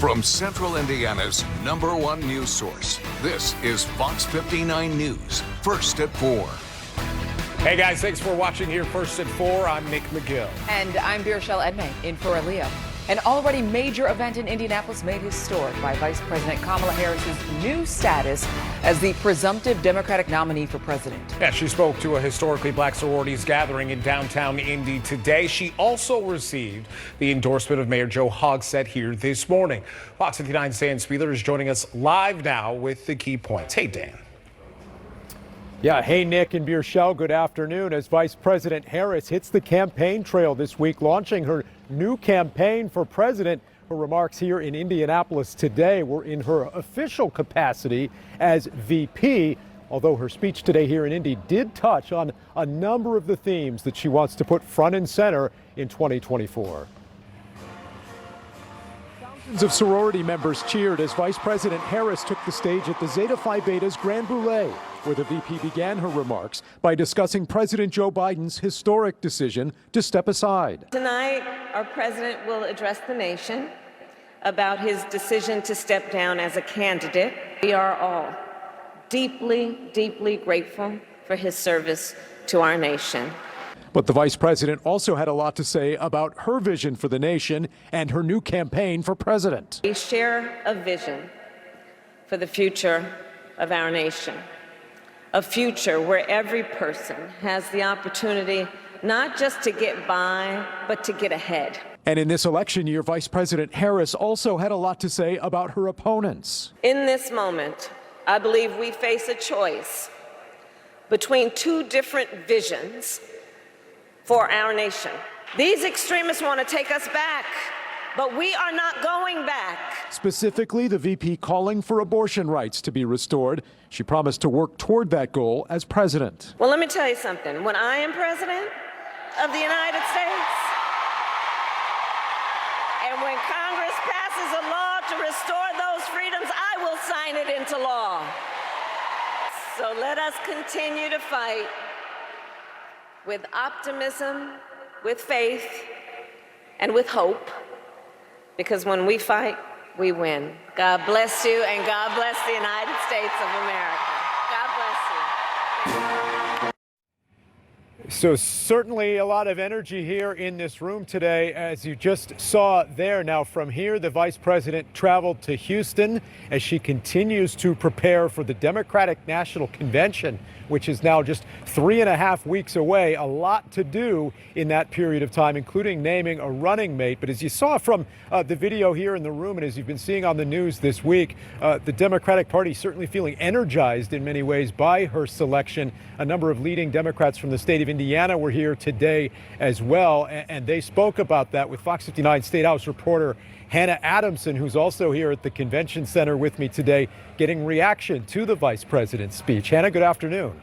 From Central Indiana's #1 news source, this is Fox 59 News, first at 4. Hey guys, thanks for watching here first at 4. I'm McGill. And I'm Beairshelle Edmé, in for Aaliyah. An already major event in Indianapolis made historic by Vice President Kamala Harris's new status as the presumptive Democratic nominee for president. Yeah, she spoke to a historically black sororities gathering in downtown Indy today. She also received the endorsement of Mayor Joe Hogsett here this morning. Fox 59's Dan Spehler is joining us live now with the key points. Hey, Dan. Yeah, hey, Nick and Beairshelle, good afternoon. As Vice President Harris hits the campaign trail this week, launching her new campaign for president. Her remarks here in Indianapolis today were in her official capacity as VP, although her speech today here in Indy did touch on a number of the themes that she wants to put front and center in 2024. Thousands of sorority members cheered as Vice President Harris took the stage at the Zeta Phi Beta's Grand Brûlée, where the VP began her remarks by discussing President Joe Biden's historic decision to step aside. Tonight, our president will address the nation about his decision to step down as a candidate. We are all deeply, deeply grateful for his service to our nation. But the vice president also had a lot to say about her vision for the nation and her new campaign for president. We share a vision for the future of our nation. A future where every person has the opportunity not just to get by, but to get ahead. And in this election year, Vice President Harris also had a lot to say about her opponents. In this moment, I believe we face a choice between two different visions for our nation. These extremists want to take us back, but we are not going back. Specifically, the VP calling for abortion rights to be restored. She promised to work toward that goal as president. Well, let me tell you something. When I am president of the United States, and when Congress passes a law to restore those freedoms, I will sign it into law. So let us continue to fight with optimism, with faith, and with hope, because when we fight, we win. God bless you, and God bless the United States of America. God bless you. So certainly a lot of energy here in this room today, as you just saw there. Now from here, the vice president traveled to Houston as she continues to prepare for the Democratic National Convention, which is now just 3.5 weeks away. A lot to do in that period of time, including naming a running mate. But as you saw from the video here in the room, and as you've been seeing on the news this week, the Democratic Party certainly feeling energized in many ways by her selection. A number of leading Democrats from the state of Indiana were here today as well, and they spoke about that with Fox 59 State House reporter Hannah Adamson, who's also here at the convention center with me today, getting reaction to the vice president's speech. Hannah, good afternoon.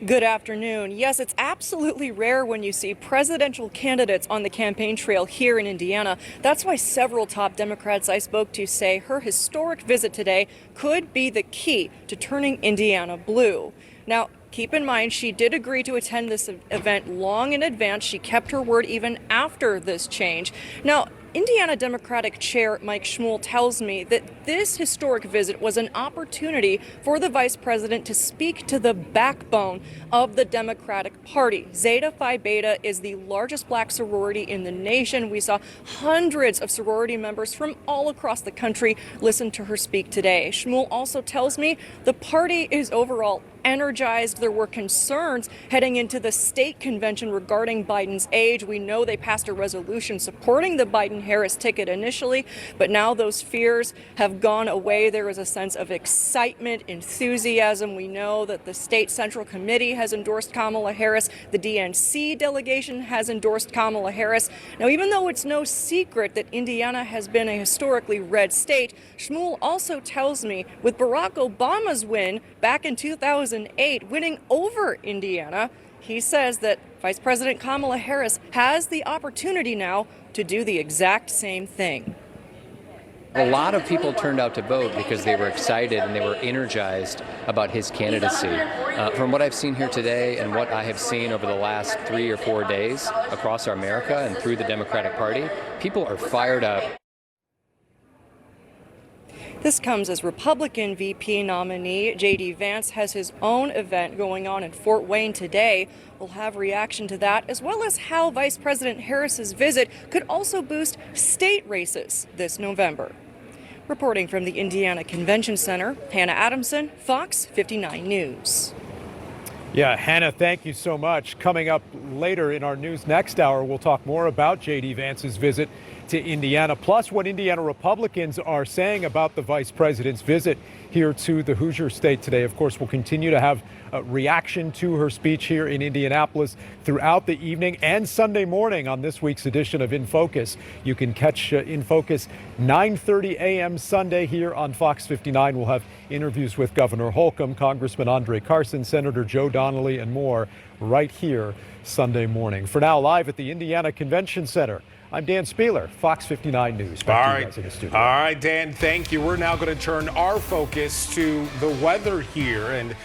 Good afternoon. Yes, it's absolutely rare when you see presidential candidates on the campaign trail here in Indiana. That's why several top Democrats I spoke to say her historic visit today could be the key to turning Indiana blue. Now, keep in mind, she did agree to attend this event long in advance. She kept her word even after this change. Now, Indiana Democratic Chair Mike Schmuhl tells me that this historic visit was an opportunity for the vice president to speak to the backbone of the Democratic Party. Zeta Phi Beta is the largest black sorority in the nation. We saw hundreds of sorority members from all across the country listen to her speak today. Schmuhl also tells me the party is overall energized. There were concerns heading into the state convention regarding Biden's age. We know they passed a resolution supporting the Biden-Harris ticket initially, but now those fears have gone away. There is a sense of excitement, enthusiasm. We know that the state central committee has endorsed Kamala Harris. The DNC delegation has endorsed Kamala Harris. Now, even though it's no secret that Indiana has been a historically red state, Schmuhl also tells me with Barack Obama's win back in 2008, winning over Indiana, he says that Vice President Kamala Harris has the opportunity now to do the exact same thing. A lot of people turned out to vote because they were excited and they were energized about his candidacy. From what I've seen here today and what I have seen over the last 3 or 4 days across America and through the Democratic Party, people are fired up. This comes as Republican VP nominee J.D. Vance has his own event going on in Fort Wayne today. We'll have reaction to that, as well as how Vice President Harris's visit could also boost state races this November. Reporting from the Indiana Convention Center, Hannah Adamson, Fox 59 News. Yeah, Hannah, thank you so much. Coming up later in our news next hour, we'll talk more about J.D. Vance's visit to Indiana, plus what Indiana Republicans are saying about the vice president's visit here to the Hoosier State today. Of course, we'll continue to have a reaction to her speech here in Indianapolis throughout the evening and Sunday morning on this week's edition of In Focus. You can catch In Focus 9:30 a.m. Sunday here on Fox 59. We'll have interviews with Governor Holcomb, Congressman Andre Carson, Senator Joe Donnelly, and more right here Sunday morning. For now, live at the Indiana Convention Center, I'm Dan Spehler, Fox 59 News. Back to you guys in the studio. All right, Dan, thank you. We're now going to turn our focus to the weather here. And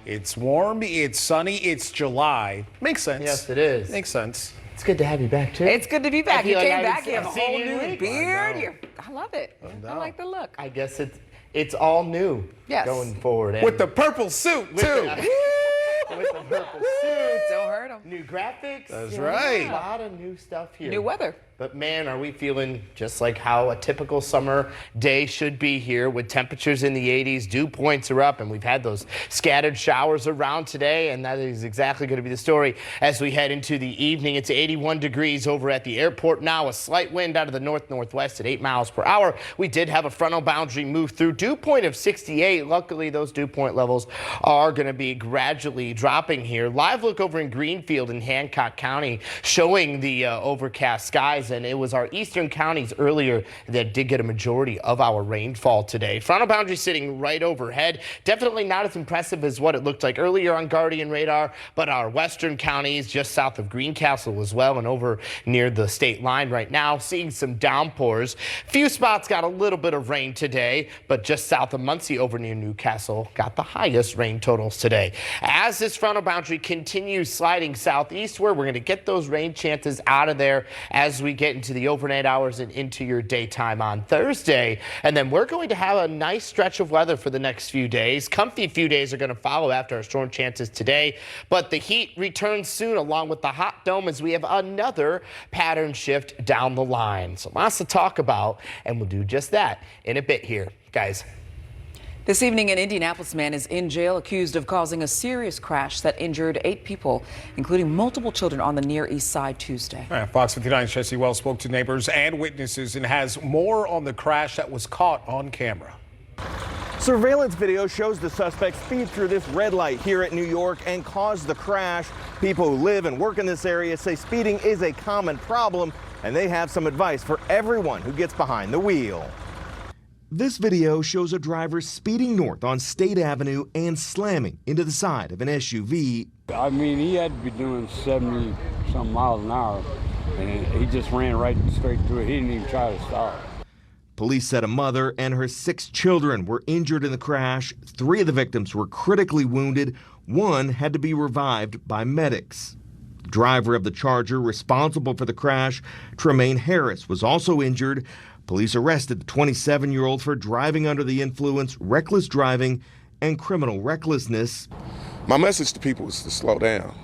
it's warm, it's sunny, it's July. Makes sense. Yes, it is. Makes sense. It's good to have you back, too. It's good to be back. You like came I back, you haven't have a whole seen you in new weeks. beard. I love it. I like the look. I guess it's all new going forward. With the purple suit, too. With the purple suit. Don't hurt them. New graphics. That's right. A lot of new stuff here. New weather. But man, are we feeling just like how a typical summer day should be here, with temperatures in the 80s, dew points are up, and we've had those scattered showers around today, and that is exactly going to be the story as we head into the evening. It's 81 degrees over at the airport now, a slight wind out of the north-northwest at 8 miles per hour. We did have a frontal boundary move through, dew point of 68. Luckily, those dew point levels are going to be gradually dropping here. Live look over in Greenfield in Hancock County showing the overcast skies, and it was our eastern counties earlier that did get a majority of our rainfall today. Frontal boundary sitting right overhead. Definitely not as impressive as what it looked like earlier on Guardian radar, but our western counties just south of Greencastle as well, and over near the state line right now, seeing some downpours. Few spots got a little bit of rain today, but just south of Muncie over near Newcastle got the highest rain totals today. As this frontal boundary continues sliding southeastward, we're going to get those rain chances out of there as we get into the overnight hours and into your daytime on Thursday. And then we're going to have a nice stretch of weather for the next few days. Comfy few days are going to follow after our storm chances today, but the heat returns soon along with the hot dome as we have another pattern shift down the line. So lots to talk about, and we'll do just that in a bit here, guys. This evening, an Indianapolis man is in jail accused of causing a serious crash that injured 8 people, including multiple children on the Near East Side Tuesday. All right, Fox 59's Jesse Wells spoke to neighbors and witnesses and has more on the crash that was caught on camera. Surveillance video shows the suspect speed through this red light here at New York and caused the crash. People who live and work in this area say speeding is a common problem, and they have some advice for everyone who gets behind the wheel. This video shows a driver speeding north on State Avenue and slamming into the side of an SUV. I mean, he had to be doing 70-something miles an hour, and he just ran right straight through it. He didn't even try to stop. Police said a mother and her 6 children were injured in the crash. 3 of the victims were critically wounded. 1 had to be revived by medics. The driver of the Charger responsible for the crash, Tremaine Harris, was also injured. Police arrested the 27-year-old for driving under the influence, reckless driving, and criminal recklessness. My message to people is to slow down.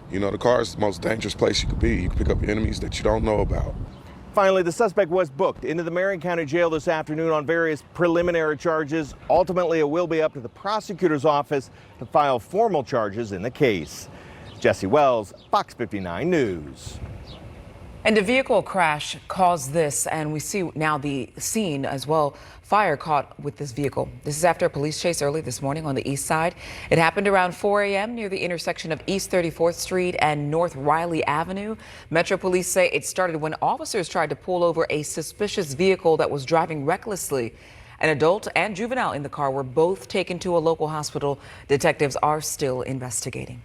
You know, the car is the most dangerous place you could be. You can pick up enemies that you don't know about. Finally, the suspect was booked into the Marion County Jail this afternoon on various preliminary charges. Ultimately, it will be up to the prosecutor's office to file formal charges in the case. Jesse Wells, Fox 59 News. And a vehicle crash caused this, and we see now the scene as well. Fire caught with this vehicle. This is after a police chase early this morning on the east side. It happened around 4 a.m. near the intersection of East 34th Street and North Riley Avenue. Metro Police say it started when officers tried to pull over a suspicious vehicle that was driving recklessly. An adult and juvenile in the car were both taken to a local hospital. Detectives are still investigating.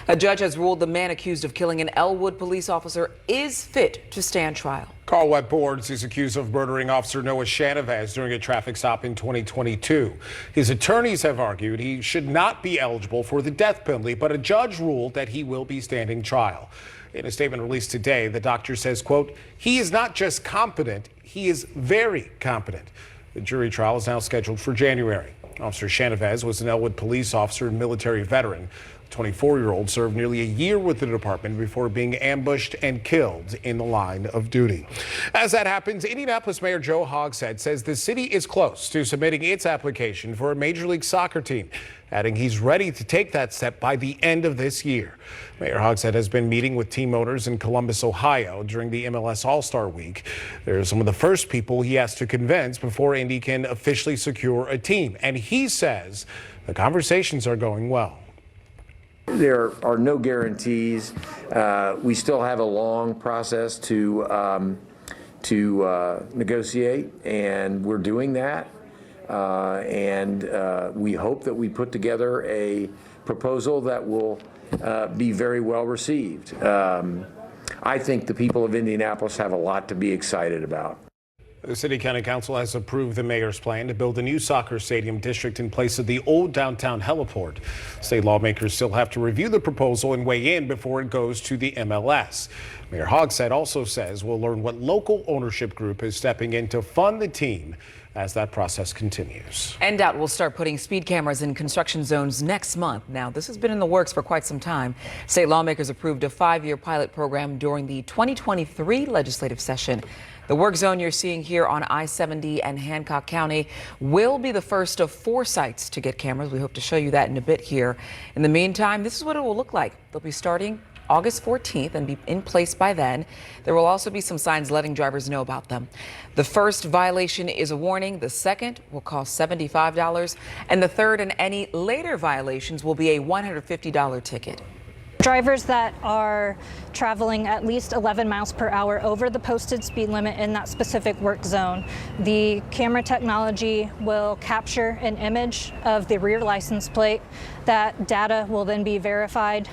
A judge has ruled the man accused of killing an Elwood police officer is fit to stand trial. Carl Webb Boards is accused of murdering Officer Noah Shanavaz during a traffic stop in 2022. His attorneys have argued he should not be eligible for the death penalty, but a judge ruled that he will be standing trial. In a statement released today, the doctor says, quote, he is not just competent, he is very competent. The jury trial is now scheduled for January. Officer Shanavaz was an Elwood police officer and military veteran. The 24-year-old served nearly a year with the department before being ambushed and killed in the line of duty. As that happens, Indianapolis Mayor Joe Hogshead says the city is close to submitting its application for a Major League Soccer team, adding he's ready to take that step by the end of this year. Mayor Hogshead has been meeting with team owners in Columbus, Ohio during the MLS All-Star Week. They're some of the first people he has to convince before Indy can officially secure a team. And he says the conversations are going well. There are no guarantees. We still have a long process to negotiate, and we're doing that. We hope that we put together a proposal that will be very well received. I think the people of Indianapolis have a lot to be excited about. The City County Council has approved the mayor's plan to build a new soccer stadium district in place of the old downtown heliport. State lawmakers still have to review the proposal and weigh in before it goes to the MLS. Mayor Hogshead also says we'll learn what local ownership group is stepping in to fund the team as that process continues. NDOT will start putting speed cameras in construction zones next month. Now, this has been in the works for quite some time. State lawmakers approved a 5-year pilot program during the 2023 legislative session. The work zone you're seeing here on I-70 and Hancock County will be the first of 4 sites to get cameras. We hope to show you that in a bit here. In the meantime, this is what it will look like. They'll be starting August 14th and be in place by then. There will also be some signs letting drivers know about them. The first violation is a warning. The second will cost $75, and the third and any later violations will be a $150 ticket. Drivers that are traveling at least 11 miles per hour over the posted speed limit in that specific work zone, the camera technology will capture an image of the rear license plate. That data will then be verified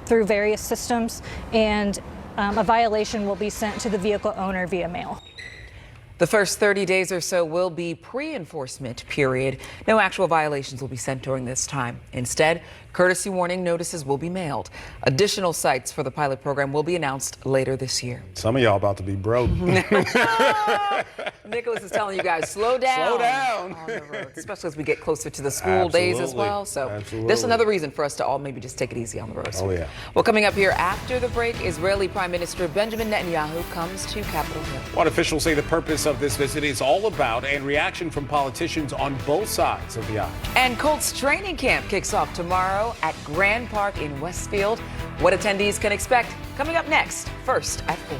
through various systems, and a violation will be sent to the vehicle owner via mail. The first 30 days or so will be pre-enforcement period. No actual violations will be sent during this time. Instead, courtesy warning notices will be mailed. Additional sites for the pilot program will be announced later this year. Some of y'all about to be broke. Nicholas is telling you guys, slow down. Slow down. On the road, especially as we get closer to the school days as well. So there's another reason for us to all maybe just take it easy on the road. Oh, yeah. Well, coming up here after the break, Israeli Prime Minister Benjamin Netanyahu comes to Capitol Hill. What officials say the purpose of this visit is all about, and reaction from politicians on both sides of the aisle. And Colts training camp kicks off tomorrow at Grand Park in Westfield. What attendees can expect coming up next, first at 4.